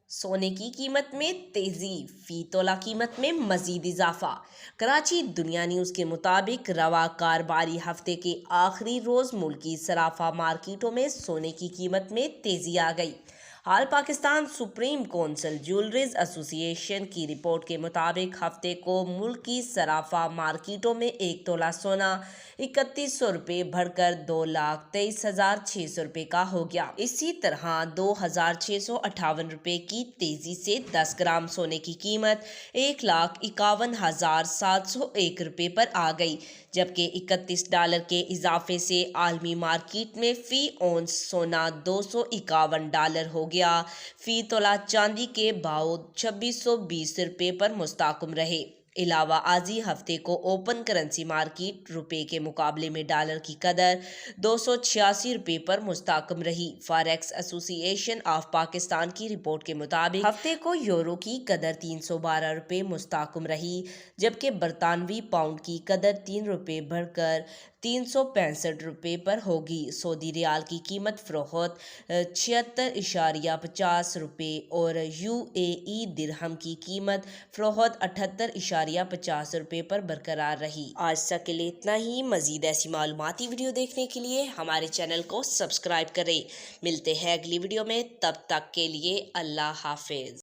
सोने की कीमत में तेजी, फी तोला कीमत में मजीद इजाफा। कराची दुनिया न्यूज के मुताबिक रवा कारोबारी हफ्ते के आखिरी रोज मुल्की सराफा मार्केटों में सोने की कीमत में तेजी आ गई। हाल Pakistan supreme council jewellers association की रिपोर्ट के मुताबिक हफ्ते को मुल्क की सराफा मार्केटों में एक तोला सोना 3100 रुपये बढ़कर 2,23,600 रुपये का हो गया। इसी तरह 2,658 रुपये की तेजी से 10 ग्राम सोने की कीमत 1,51,701 रुपये पर आ गई, जबकि $31 के इजाफे से आलमी मार्केट में फी औंस सोना $251 हो गया। फी तोला चांदी के भाव 2620 रुपये पर मुस्तकम रहे। अलावा आजी हफ्ते को ओपन करेंसी मार्केट रुपए के मुकाबले में डॉलर की कदर 286 रुपये पर मुस्तकम रही। फॉरेक्स एसोसिएशन ऑफ पाकिस्तान की रिपोर्ट के मुताबिक हफ्ते को यूरो की कदर 312 रुपये मुस्तकम रही, जबकि बरतानवी पाउंड की कदर 3 रुपये बढ़कर 365 रुपये पर होगी। सऊदी रियाल की कीमत फरोख्त 76.50 रुपये और UAE दिरहम की कीमत फरोख्त 78.50 रुपये पर बरकरार रही। आज तक के लिए इतना ही। मजीद ऐसी मालूमाती वीडियो देखने के लिए हमारे चैनल को सब्सक्राइब करें। मिलते हैं अगली वीडियो में, तब तक के लिए अल्लाह हाफिज।